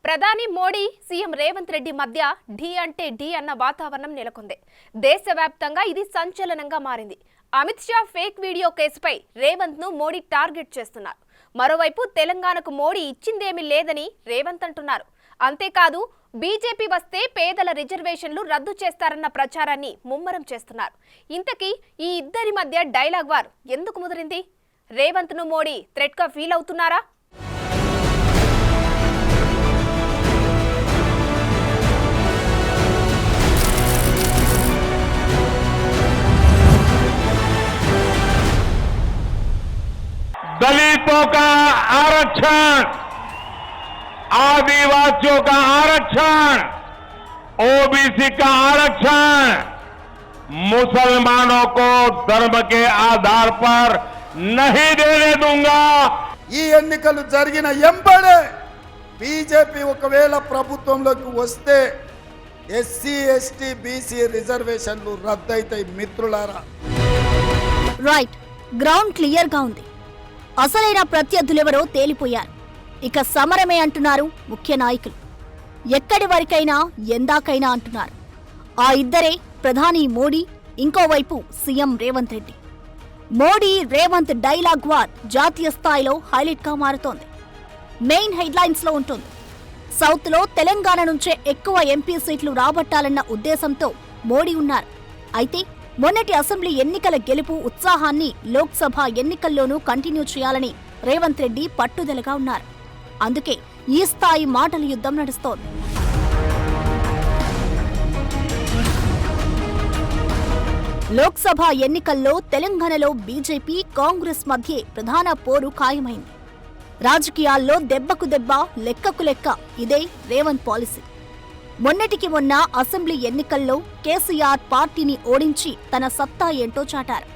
ప్రధాని మోడీ సీఎం రేవంత్ రెడ్డి మధ్య ఢీ అంటే ఢీ అన్న వాతావరణం నెలకొంది. దేశవ్యాప్తంగా ఇది సంచలనంగా మారింది. అమిత్ షా ఫేక్ వీడియో కేసుపై రేవంత్ ను మోడీ టార్గెట్ చేస్తున్నారు. మరోవైపు తెలంగాణకు మోడీ ఇచ్చిందేమీ లేదని రేవంత్ అంటున్నారు. అంతేకాదు బీజేపీ వస్తే పేదల రిజర్వేషన్లు రద్దు చేస్తారన్న ప్రచారాన్ని ముమ్మరం చేస్తున్నారు. ఇంతకీ ఈ ఇద్దరి మధ్య డైలాగ్ వార్ ఎందుకు ముదిరింది? రేవంత్ ను మోడీ థ్రెట్ గా ఫీల్ అవుతున్నారా? दलितों का आरक्षण, आदिवासियों का आरक्षण, ओबीसी का आरक्षण, मुसलमानों को धर्म के आधार पर नहीं देने दूंगा। ఈ ఎన్నికలు జరిగిన ఎంబడే బీజేపీ ఒకవేళ ప్రభుత్వంలోకి వస్తే ఎస్సీ ఎస్టీ బీసీ రిజర్వేషన్లు రద్దయితాయి మిత్రులారా. రైట్, గ్రౌండ్ క్లియర్ గా ఉంది. అసలైన ప్రత్యర్థులెవరో తేలిపోయారు. ఇక సమరమే అంటున్నారు ముఖ్య నాయకులు. ఎక్కడి వరకైనా ఎందాకైనా అంటున్నారు. ఆ ఇద్దరే ప్రధాని మోడీ, ఇంకోవైపు CM Revanth Reddy. Modi Revanth dialogue war జాతీయ స్థాయిలో హైలైట్ గా మారుతోంది. మెయిన్ హెడ్లైన్స్ లో ఉంటుంది. సౌత్ లో తెలంగాణ నుంచే ఎక్కువ ఎంపీ సీట్లు రాబట్టాలన్న ఉద్దేశంతో మోడీ ఉన్నారు. అయితే మొన్నటి అసెంబ్లీ ఎన్నికల గెలుపు ఉత్సాహాన్ని లోక్సభ ఎన్నికల్లోనూ కంటిన్యూ చేయాలని రేవంత్ రెడ్డి పట్టుదలగా ఉన్నారు. అందుకే ఈ స్థాయి మాటల యుద్ధం నడుస్తోంది. లోక్సభ ఎన్నికల్లో తెలంగాణలో బీజేపీ కాంగ్రెస్ మధ్య ప్రధాన పోరు ఖాయమైంది. రాజకీయాల్లో దెబ్బకు దెబ్బ, లెక్కకు లెక్క ఇదే రేవంత్ పాలసీ. మొన్నటికి మొన్న అసెంబ్లీ ఎన్నికల్లో కేసీఆర్ పార్టీని ఓడించి తన సత్తా ఏంటో చాటారు.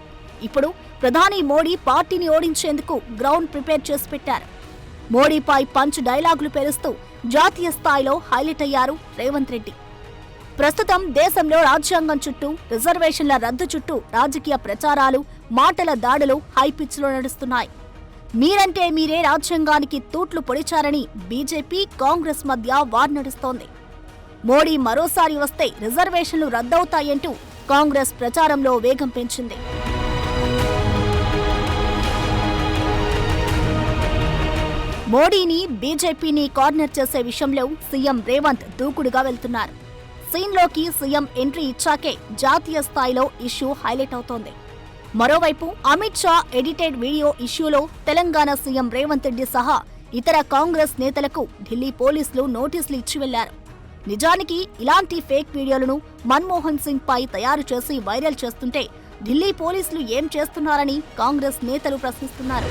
ఇప్పుడు ప్రధాని మోడీ పార్టీని ఓడించేందుకు గ్రౌండ్ ప్రిపేర్ చేసి పెట్టారు. మోడీపై పంచ్ డైలాగులు పేరుస్తూ జాతీయ స్థాయిలో హైలైట్ అయ్యారు రేవంత్ రెడ్డి. ప్రస్తుతం దేశంలో రాజ్యాంగం చుట్టూ, రిజర్వేషన్ల రద్దు చుట్టూ రాజకీయ ప్రచారాలు, మాటల దాడులు హై పిచ్ లో నడుస్తున్నాయి. మీరంటే మీరే రాజ్యాంగానికి తూట్లు పొడిచారని బీజేపీ కాంగ్రెస్ మధ్య వార్ నడుస్తోంది. మోడీ మరోసారి వస్తే రిజర్వేషన్లు రద్దవుతాయంటూ కాంగ్రెస్ ప్రచారంలో వేగం పెంచింది. మోడీని, బీజేపీని కార్నర్ చేసే విషయంలో సీఎం రేవంత్ దూకుడుగా వెళ్తున్నారు. సీన్లోకి సీఎం ఎంట్రీ ఇచ్చాకే జాతీయ స్థాయిలో ఇష్యూ హైలైట్ అవుతోంది. మరోవైపు అమిత్ షా ఎడిటెడ్ వీడియో ఇష్యూలో తెలంగాణ సీఎం రేవంత్ రెడ్డి సహా ఇతర కాంగ్రెస్ నేతలకు ఢిల్లీ పోలీసులు నోటీసులు ఇచ్చి వెళ్లారు. నిజానికి ఇలాంటి ఫేక్ వీడియోలను మన్మోహన్ సింగ్ పై తయారు చేసి వైరల్ చేస్తుంటే ఢిల్లీ పోలీసులు ఏం చేస్తున్నారని కాంగ్రెస్ నేతలు ప్రశ్నిస్తున్నారు.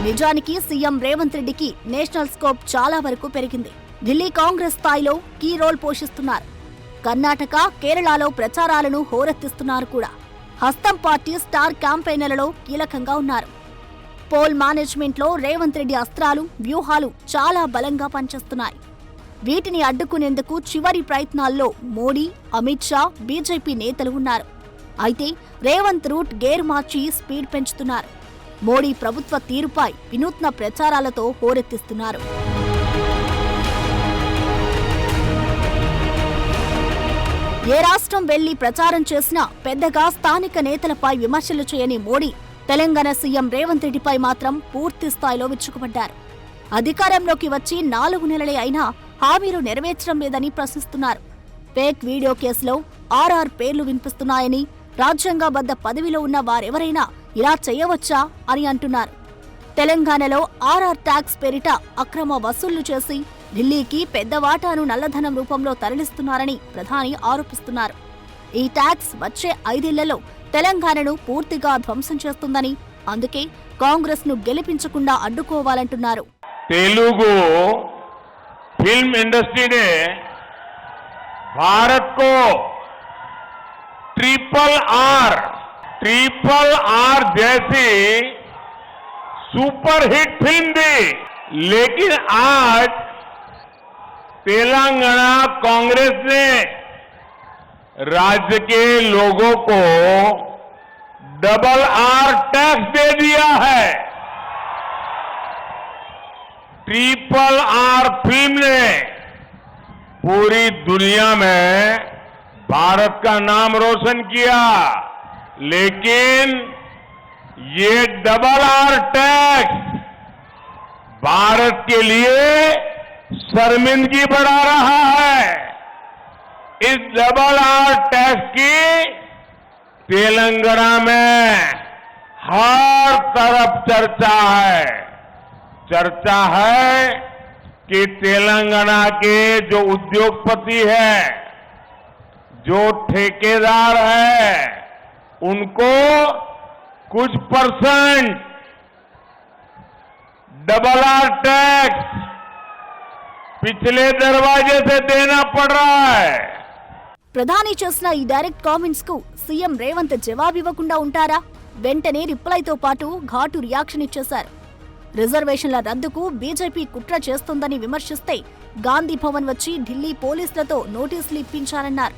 నిజానికి సీఎం రేవంత్ రెడ్డికి నేషనల్ స్కోప్ చాలా వరకు పెరిగింది. ఢిల్లీ కాంగ్రెస్ స్థాయిలో కీ రోల్ పోషిస్తున్నారు. కర్ణాటక, కేరళలో ప్రచారాలను హోరెత్తిస్తున్నారు కూడా. హస్తం పార్టీ స్టార్ క్యాంపెయినర్లలో కీలకంగా ఉన్నారు. పోల్ మేనేజ్మెంట్ లో రేవంత్ రెడ్డి అస్త్రాలు, వ్యూహాలు చాలా బలంగా పనిచేస్తున్నాయి. వీటిని అడ్డుకునేందుకు చివరి ప్రయత్నాల్లో మోడీ, అమిత్ షా, బీజేపీ నేతలు ఉన్నారు. అయితే రేవంత్ రూట్ గేర్ మార్చి స్పీడ్ పెంచుతున్నారు. మోడీ ప్రభుత్వ తీరుపై వినూత్న ప్రచారాలతో హోరెత్తిస్తున్నారు. ఏ రాష్ట్రం వెళ్లి ప్రచారం చేసినా పెద్దగా స్థానిక నేతలపై విమర్శలు చేయని మోడీ తెలంగాణ సీఎం రేవంత్ రెడ్డిపై మాత్రం పూర్తి స్థాయిలో విరుచుకుపడ్డారు. అధికారంలోకి వచ్చి 4 నెలలే అయినా హామీలు నెరవేర్చడం లేదని ప్రశ్నిస్తున్నారు. ఫేక్ వీడియో కేసులో ఆర్ఆర్ పేర్లు వినిపిస్తున్నాయని, రాజ్యాంగబద్ధ పదవిలో ఉన్న వారెవరైనా ఇలా చేయవచ్చా అని అంటున్నారు. తెలంగాణలో ఆర్ఆర్ ట్యాక్స్ పేరిట అక్రమ వసూళ్లు చేసి ఢిల్లీకి పెద్ద వాటాను నల్లధనం రూపంలో తరలిస్తున్నారని ప్రధాని ఆరోపిస్తున్నారు. ఈ ట్యాక్స్ వచ్చే 5 ఏళ్లలో తెలంగాణను పూర్తిగా ధ్వంసం చేస్తుందని, అందుకే కాంగ్రెస్ ను గెలిపించకుండా అడ్డుకోవాలంటున్నారు. तेलुगु फिल्म इंडस्ट्री ने भारत को ट्रिपल आर जैसी सुपरहिट फिल्म दी, लेकिन आज तेलंगाना कांग्रेस ने राज्य के लोगों को डबल आर टैक्स दे दिया है। RRR फिल्म ने पूरी दुनिया में भारत का नाम रोशन किया, लेकिन ये RRR टैक्स भारत के लिए शर्मिंदगी बढ़ा रहा है। इस RRR टैक्स की तेलंगाना में हर तरफ चर्चा है कि तेलंगाना के जो उद्योगपति है, जो ठेकेदार है, उनको कुछ % RRR टैक्स पिछले दरवाजे से देना पड़ रहा है। ప్రధాని చేసిన ఈ డైరెక్ట్ కామెంట్స్ కు సీఎం రేవంత్ జవాబివ్వకుండా ఉంటారా? వెంటనే రిప్లైతో పాటు ఘాటు రియాక్షన్ ఇచ్చేశారు. రిజర్వేషన్ల రద్దుకు బీజేపీ కుట్ర చేస్తోందని విమర్శిస్తే గాంధీ భవన్ వచ్చి ఢిల్లీ పోలీసులతో నోటీసులు ఇప్పించారన్నారు.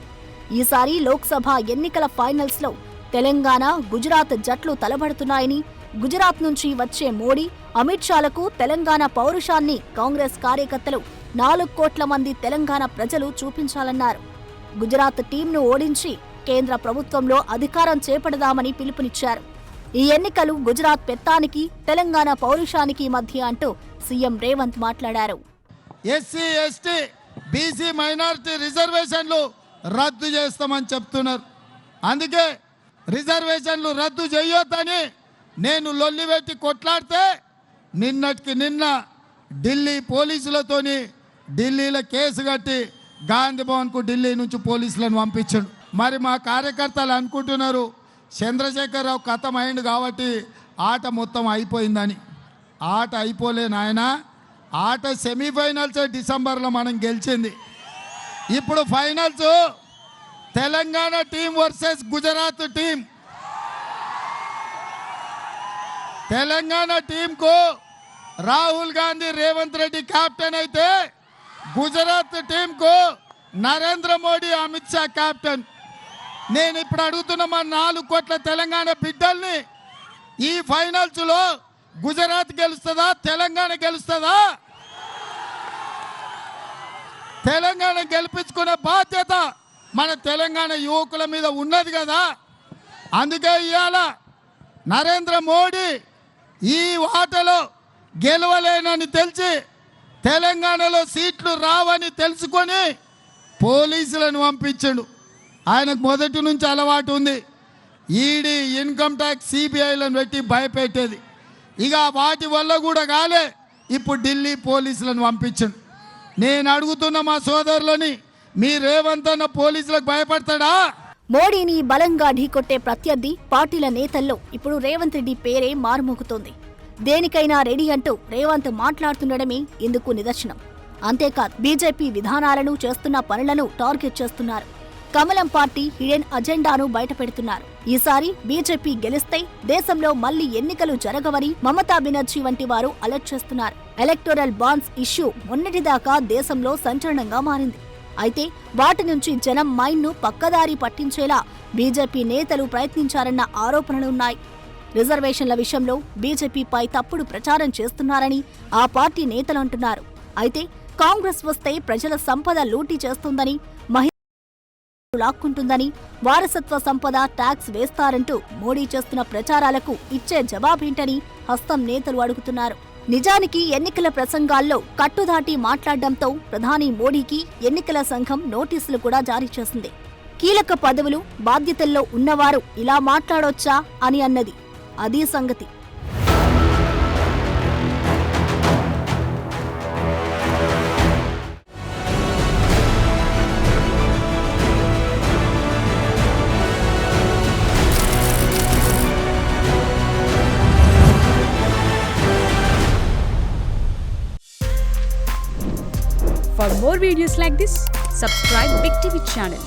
ఈసారి లోక్సభ ఎన్నికల ఫైనల్స్ లో తెలంగాణ, గుజరాత్ జట్లు తలబడుతున్నాయని, గుజరాత్ నుంచి వచ్చే మోడీ, అమిత్ షాలకు తెలంగాణ పౌరుషాన్ని కాంగ్రెస్ కార్యకర్తలు 4 కోట్ల మంది తెలంగాణ ప్రజలు చూపించాలన్నారు. గుజరాత్ టీంను ఓడించి కేంద్ర ప్రభుత్వంలో అధికారం చేపడదామని పిలుపునిచ్చారు. ఈ ఎన్నికలు గుజరాత్ పెత్తానికి, తెలంగాణ పౌరుషానికి మధ్య అంటూ సీఎం రేవంత్ మాట్లాడారు. ఎస్సీ, ఎస్టీ, బీసీ, మైనారిటీ రిజర్వేషన్లు రద్దు చేస్తామని చెప్తున్నారు. అందుకే రిజర్వేషన్లు రద్దు చేయొద్దని నేను లొల్లిపెట్టి కొట్లాడితే నిన్నటికి నిన్న ఢిల్లీ పోలీసులతోని ఢిల్లీలో కేసు కట్టి గాంధీ భవన్కు ఢిల్లీ నుంచి పోలీసులను పంపించాడు. మరి మా కార్యకర్తలు అనుకుంటున్నారు చంద్రశేఖరరావు ఖతం అయింది కాబట్టి ఆట మొత్తం అయిపోయిందని. ఆట అయిపోలే నాయన. ఆట సెమీఫైనల్స్ డిసెంబర్లో మనం గెలిచింది. ఇప్పుడు finals Telangana team versus Gujarat team. Telangana టీంకు రాహుల్ గాంధీ, రేవంత్ రెడ్డి కెప్టెన్ అయితే గుజరాత్ టీంకు నరేంద్ర మోడీ, అమిత్ షా కెప్టెన్. నేను ఇప్పుడు అడుగుతున్న మా 4 కోట్ల తెలంగాణ బిడ్డల్ని, ఈ ఫైనల్స్ లో గుజరాత్ గెలుస్తుందా, తెలంగాణ గెలుస్తుందా? తెలంగాణ గెలిపించుకునే బాధ్యత మన తెలంగాణ యువకుల మీద ఉన్నది కదా. అందుకే ఇవాళ నరేంద్ర మోడీ ఈ ఆటలో గెలవలేనని తెలిసి, తెలంగాణలో సీట్లు రావని తెలుసుకొని పోలీసులను పంపించాడు. ఆయనకు మొదటి నుంచి అలవాటు ఉంది ఈడీ, ఇన్కమ్ ట్యాక్స్, సిబిఐలను పెట్టి భయపెట్టేది. ఇక వాటి వల్ల కూడా కాలే, ఇప్పుడు ఢిల్లీ పోలీసులను పంపించాడు. నేను అడుగుతున్న మా సోదరులని, మీ రేవంత్ అన్న పోలీసులకు భయపడతాడా? మోడీని బలంగా ఢీకొట్టే ప్రత్యర్థి పార్టీల నేతల్లో ఇప్పుడు రేవంత్ రెడ్డి పేరే మారుమోగుతోంది. దేనికైనా రెడీ అంటూ రేవంత్ మాట్లాడుతుండడమే ఇందుకు నిదర్శనం. అంతేకాదు, బీజేపీ విధానాలను, చేస్తున్న పనులను టార్గెట్ చేస్తున్నారు. కమలం పార్టీ హిడెన్ అజెండాను బయటపెడుతున్నారు. ఈసారి బీజేపీ గెలిస్తే దేశంలో మళ్లీ ఎన్నికలు జరగవని మమతా బెనర్జీ వంటి వారు అలర్ట్ చేస్తున్నారు. ఎలక్టోరల్ బాండ్స్ ఇష్యూ మొన్నటిదాకా దేశంలో సంచలనంగా మారింది. అయితే వాటి నుంచి జనం మైండ్ను పక్కదారి పట్టించేలా బీజేపీ నేతలు ప్రయత్నించారన్న ఆరోపణలున్నాయి. రిజర్వేషన్ల విషయంలో బీజేపీపై తప్పుడు ప్రచారం చేస్తున్నారని ఆ పార్టీ నేతలు అంటున్నారు. అయితే కాంగ్రెస్ వస్తే ప్రజల సంపద లూటీ చేస్తుందని, మహిళలు లాక్కుంటుందని, వారసత్వ సంపద ట్యాక్స్ వేస్తారంటూ మోడీ చేస్తున్న ప్రచారాలకు ఇచ్చే జవాబేంటని హస్తం నేతలు అడుగుతున్నారు. నిజానికి ఎన్నికల ప్రసంగాల్లో కట్టుదాటి మాట్లాడడంతో ప్రధాని మోడీకి ఎన్నికల సంఘం నోటీసులు కూడా జారీ చేసింది. కీలక పదవులు, బాధ్యతల్లో ఉన్నవారు ఇలా మాట్లాడొచ్చా అని అన్నది. అదీ సంగతి. For more videos like this, subscribe Big TV channel.